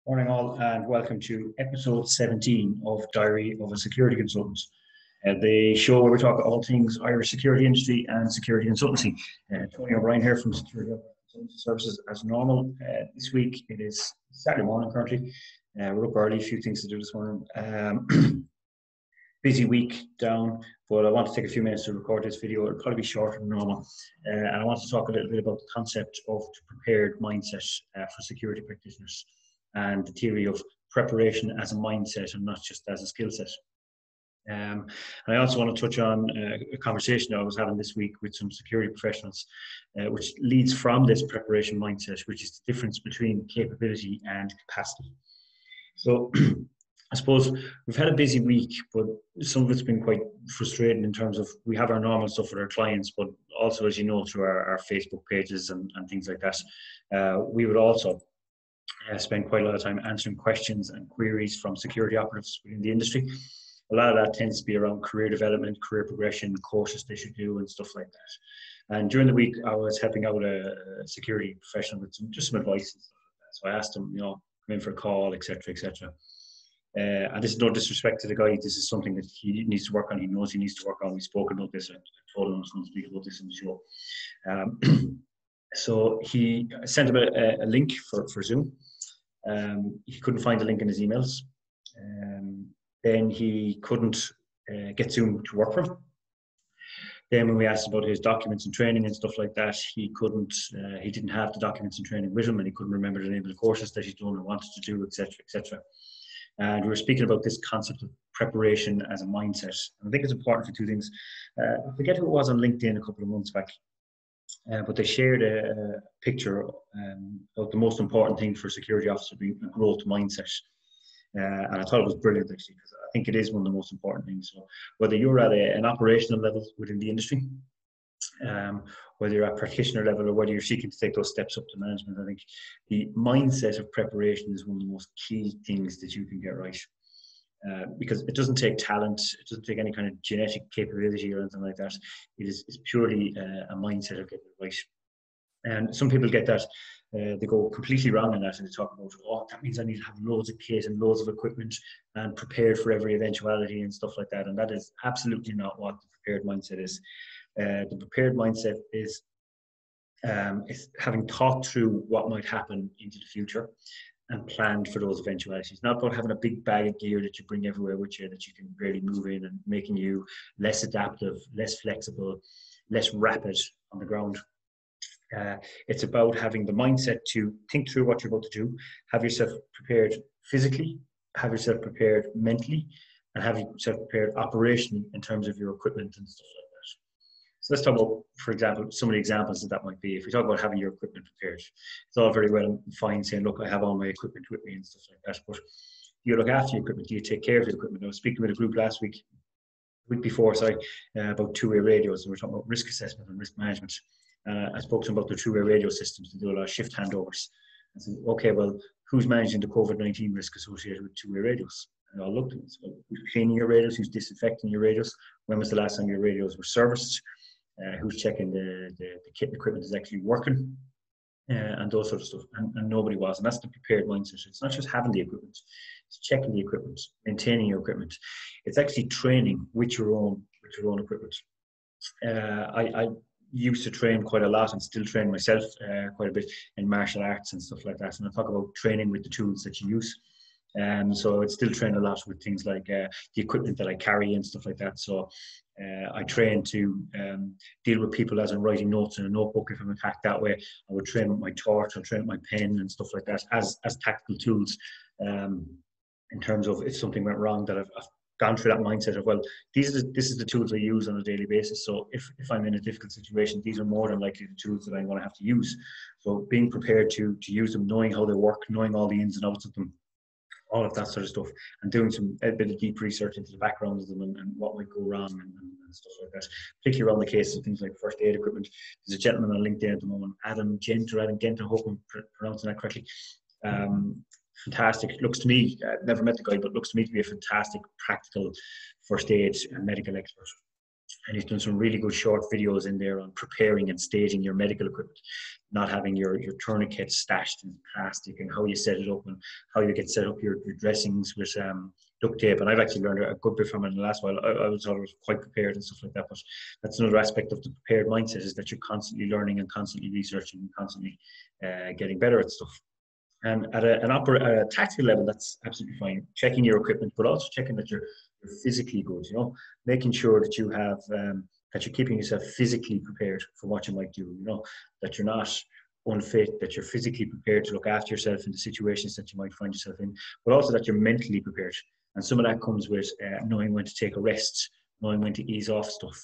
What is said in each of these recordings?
Morning all and welcome to episode 17 of Diary of a Security Consultant, the show where we talk all things Irish security industry and security consultancy. Tony O'Brien here from Security Consultancy Services as normal. This week it is Saturday morning currently. We're up early, a few things to do this morning. Busy week down, but I want to take a few minutes to record this video. It'll probably be shorter than normal. And I want to talk a little bit about the concept of the prepared mindset for security practitioners, and the theory of preparation as a mindset and not just as a skill set. And I also want to touch on a conversation that I was having this week with some security professionals, which leads from this preparation mindset, which is the difference between capability and capacity. So I suppose we've had a busy week, but some of it's been quite frustrating in terms of we have our normal stuff with our clients, but also, as you know, through our Facebook pages and things like that, we would also spend quite a lot of time answering questions and queries from security operatives within the industry. A lot of that tends to be around career development, career progression, courses they should do and stuff like that. And during the week, I was helping out a security professional with some advice and stuff like that. So I asked him, come in for a call, etc., etc. And this is no disrespect to the guy. This is something that he needs to work on. He knows he needs to work on. We've spoken about this. I told him I was going to speak about this in the show. So he sent him a link for Zoom. He couldn't find a link in his emails. Then he couldn't get Zoom to work for him. Then when we asked about his documents and training and stuff like that, he didn't have the documents and training with him, and he couldn't remember the name of the courses that he'd done and wanted to do, etc., etc. And we were speaking about this concept of preparation as a mindset. And I think it's important for two things. I forget who it was on LinkedIn a couple of months back. But they shared a picture of the most important thing for a security officer being a growth mindset. And I thought it was brilliant, actually, because I think it is one of the most important things. So whether you're at an operational level within the industry, whether you're at practitioner level, or whether you're seeking to take those steps up to management, I think the mindset of preparation is one of the most key things that you can get right. Because it doesn't take talent, it doesn't take any kind of genetic capability or anything like that. It's purely a mindset of getting it right. And some people get that, they go completely wrong in that, and they talk about, that means I need to have loads of kit and loads of equipment and prepared for every eventuality and stuff like that. And that is absolutely not what the prepared mindset is. The prepared mindset is having thought through what might happen into the future and planned for those eventualities. Not about having a big bag of gear that you bring everywhere with you that you can barely move in, and making you less adaptive, less flexible, less rapid on the ground. It's about having the mindset to think through what you're about to do, have yourself prepared physically, have yourself prepared mentally, and have yourself prepared operationally in terms of your equipment and stuff like that. So let's talk about, for example, some of the examples that might be. If we talk about having your equipment prepared, it's all very well and fine saying, look, I have all my equipment with me and stuff like that, but you look after your equipment, you take care of your equipment. I was speaking with a group last week, about two-way radios, and we were talking about risk assessment and risk management. I spoke to them about the two-way radio systems to do a lot of shift handovers. I said, okay, well, who's managing the COVID-19 risk associated with two-way radios? And I looked at it. So who's cleaning your radios? Who's disinfecting your radios? When was the last time your radios were serviced? Who's checking the kit and equipment is actually working? And those sort of stuff. And nobody was. And that's the prepared mindset. It's not just having the equipment. It's checking the equipment, maintaining your equipment. It's actually training with your own equipment. I used to train quite a lot and still train myself quite a bit in martial arts and stuff like that. And I talk about training with the tools that you use. So I still train a lot with things like the equipment that I carry and stuff like that. So I train to deal with people as I'm writing notes in a notebook. If I'm attacked that way, I would train with my torch, I'll train with my pen and stuff like that as tactical tools, in terms of if something went wrong, that I've gone through that mindset of, well, this is the tools I use on a daily basis. So if I'm in a difficult situation, these are more than likely the tools that I'm going to have to use. So being prepared to use them, knowing how they work, knowing all the ins and outs of them, all of that sort of stuff, and doing a bit of deep research into the background of them and what might go wrong and stuff like that, particularly around the cases of things like first aid equipment. There's a gentleman on LinkedIn at the moment, Adam Gent, I hope I'm pronouncing that correctly. Fantastic. Looks to me, never met the guy, but looks to me to be a fantastic practical first aid and medical expert. And he's done some really good short videos in there on preparing and staging your medical equipment, not having your tourniquets stashed in plastic, and how you set it up, and how you get set up your dressings with duct tape. And I've actually learned a good bit from it in the last while. I was always quite prepared and stuff like that. But that's another aspect of the prepared mindset, is that you're constantly learning and constantly researching and constantly getting better at stuff. And at a tactical level, that's absolutely fine. Checking your equipment, but also checking that you're physically good. You know, making sure that you have that you're keeping yourself physically prepared for what you might do. You know, that you're not unfit, that you're physically prepared to look after yourself in the situations that you might find yourself in, but also that you're mentally prepared. And some of that comes with knowing when to take a rest, knowing when to ease off stuff.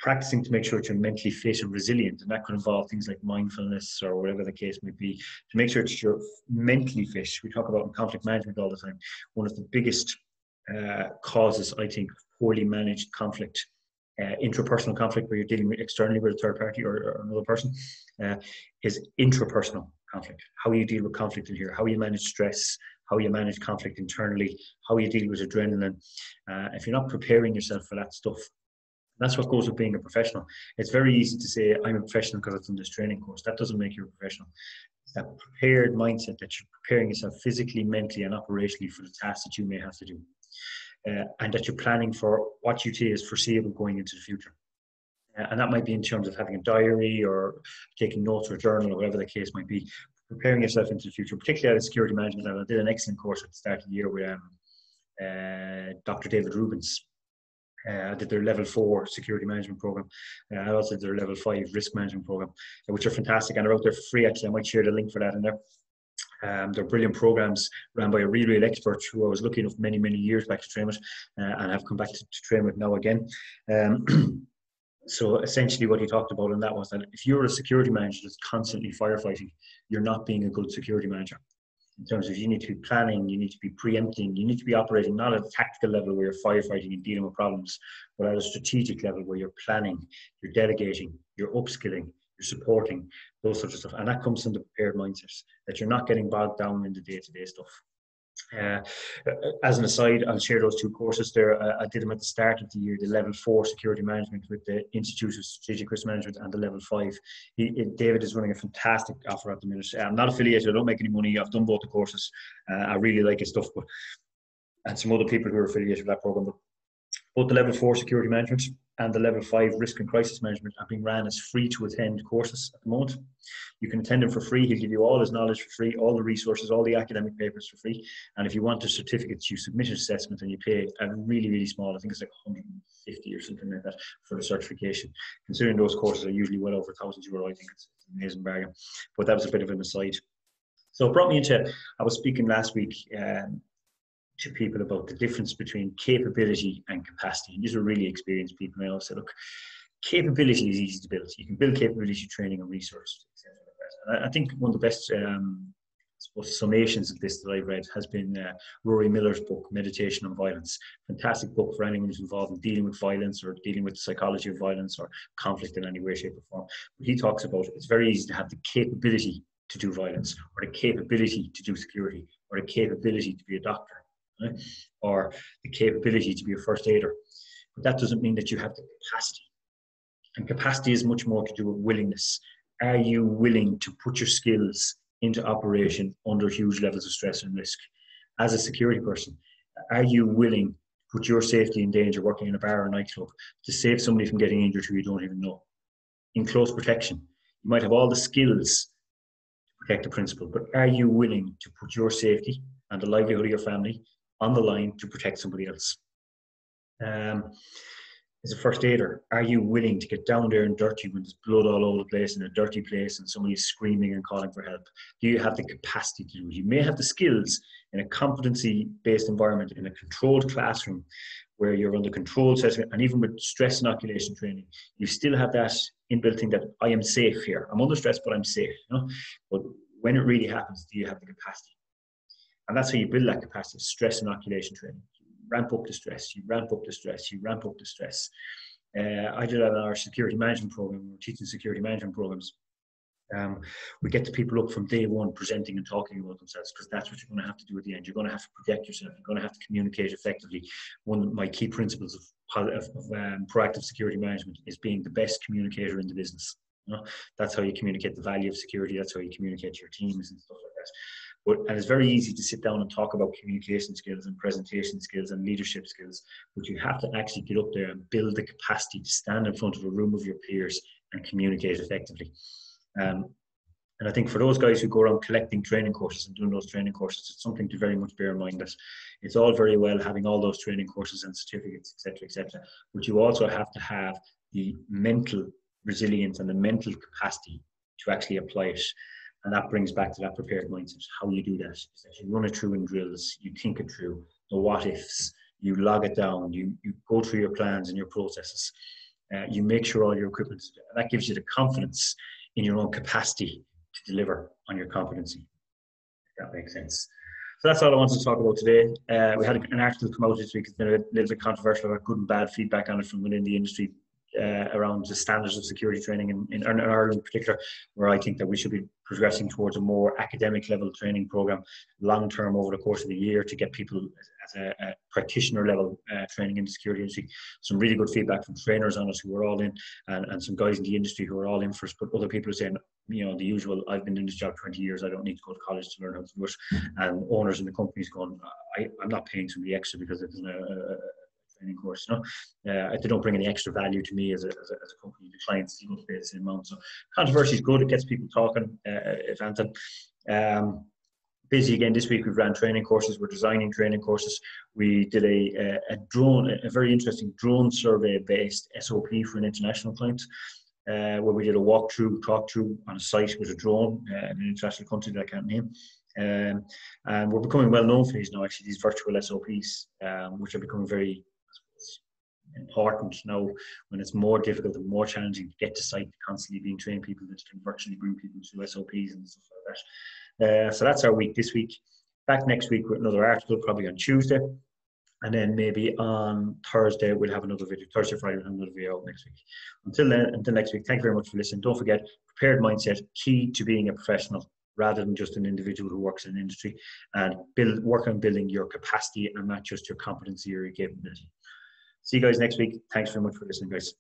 Practicing to make sure that you're mentally fit and resilient, and that could involve things like mindfulness or whatever the case may be, to make sure that you're mentally fit. We talk about in conflict management all the time. One of the biggest causes, I think, of poorly managed conflict, intrapersonal conflict, where you're dealing with externally with a third party or another person, is intrapersonal conflict. How you deal with conflict in here, how you manage stress, how you manage conflict internally, how you deal with adrenaline. If you're not preparing yourself for that stuff, that's what goes with being a professional. It's very easy to say, I'm a professional because I've done this training course. That doesn't make you a professional. It's that prepared mindset that you're preparing yourself physically, mentally, and operationally for the tasks that you may have to do. And that you're planning for what you see is foreseeable going into the future. And that might be in terms of having a diary or taking notes or a journal or whatever the case might be. Preparing yourself into the future, particularly at a security management level. I did an excellent course at the start of the year with Dr. David Rubens. I did their level 4 security management program. I also did their level 5 risk management program, which are fantastic, and they're out there for free. Actually, I might share the link for that in there. They're brilliant programs run by a real expert who I was lucky enough many years back to train with, and have come back to train with now again. So essentially what he talked about in that was that if you're a security manager that's constantly firefighting, you're not being a good security manager. In terms of, you need to be planning, you need to be preempting, you need to be operating not at a tactical level where you're firefighting and dealing with problems, but at a strategic level where you're planning, you're delegating, you're upskilling, you're supporting, those sorts of stuff. And that comes from the prepared mindset, that you're not getting bogged down in the day-to-day stuff. As an aside, I'll share those two courses there. I did them at the start of the year, the level 4 security management with the Institute of Strategic Risk Management, and the level 5. David is running a fantastic offer at the minute. I'm not affiliated, I don't make any money. I've done both the courses. I really like his stuff, and some other people who are affiliated with that program. But both the level 4 security management and the level 5 risk and crisis management are being ran as free to attend courses at the moment. You can attend them for free. He'll give you all his knowledge for free, all the resources, all the academic papers for free. And if you want the certificates, you submit an assessment and you pay a really small, I think it's like 150 or something like that for the certification. Considering those courses are usually well over €1,000, I think it's an amazing bargain. But that was a bit of an aside. So it brought me into, I was speaking last week to people about the difference between capability and capacity. And these are really experienced people. And I also said, look, capability is easy to build. You can build capability training and research, etc. And I think one of the best summations of this that I've read has been Rory Miller's book, Meditation on Violence. Fantastic book for anyone who's involved in dealing with violence or dealing with the psychology of violence or conflict in any way, shape or form. But he talks about it's very easy to have the capability to do violence, or the capability to do security, or the capability to be a doctor, right? Or the capability to be a first aider. But that doesn't mean that you have the capacity. And capacity is much more to do with willingness. Are you willing to put your skills into operation under huge levels of stress and risk? As a security person, are you willing to put your safety in danger working in a bar or nightclub to save somebody from getting injured who you don't even know? In close protection, you might have all the skills to protect the principal, but are you willing to put your safety and the livelihood of your family on the line to protect somebody else? As a first aider, are you willing to get down there and dirty when there's blood all over the place in a dirty place and somebody's screaming and calling for help? Do you have the capacity to do it? You may have the skills in a competency-based environment, in a controlled classroom where you're under controlled setting, and even with stress inoculation training, you still have that inbuilt thing that I am safe here. I'm under stress, but I'm safe. You know? But when it really happens, do you have the capacity? And that's how you build that capacity, stress inoculation training. Ramp up the stress, you ramp up the stress, you ramp up the stress. I did that in our security management program. We were teaching security management programs. We get the people up from day one presenting and talking about themselves, because that's what you're going to have to do at the end. You're going to have to project yourself. You're going to have to communicate effectively. One of my key principles of proactive security management is being the best communicator in the business. You know, that's how you communicate the value of security. That's how you communicate to your teams and stuff like that. And it's very easy to sit down and talk about communication skills and presentation skills and leadership skills, but you have to actually get up there and build the capacity to stand in front of a room of your peers and communicate effectively. And I think for those guys who go around collecting training courses and doing those training courses, it's something to very much bear in mind that it's all very well having all those training courses and certificates, etc., but you also have to have the mental resilience and the mental capacity to actually apply it. And that brings back to that prepared mindset. How you do that is that you run it through in drills, you think it through, the what ifs, you log it down, you go through your plans and your processes, you make sure all your equipment is there. That gives you the confidence in your own capacity to deliver on your competency, if that makes sense. So that's all I wanted to talk about today. We had an article come out this week. It's been a little bit controversial. I've got good and bad feedback on it from within the industry around the standards of security training in Ireland in particular, where I think that we should be progressing towards a more academic level training program long term over the course of the year to get people as a practitioner level training in the security industry. Some really good feedback from trainers on us who are all in, and some guys in the industry who are all in for us, but other people are saying, you know, the usual, I've been in this job 20 years, I don't need to go to college to learn how to do it. And owners in the companies going, I'm not paying somebody extra because it isn't a training course, you know. They don't bring any extra value to me as a company. The clients still don't pay the same amount. So controversy is good. It gets people talking. Anton. Busy again this week. We've ran training courses. We're designing training courses. We did a very interesting drone survey based SOP for an international client, where we did a talk through on a site with a drone in an international country that I can't name. And we're becoming well known for these now, actually, these virtual SOPs, which are becoming very important now when it's more difficult and more challenging to get to site, constantly being trained people that can virtually bring people to SOPs and stuff like that. So that's our week this week. Back next week with another article, probably on Tuesday. And then maybe on Thursday, we'll have another video. Thursday, Friday, we'll have another video out next week. Until then, until next week, thank you very much for listening. Don't forget, prepared mindset, key to being a professional rather than just an individual who works in an industry, and work on building your capacity and not just your competency or your capability. See you guys next week. Thanks very much for listening, guys.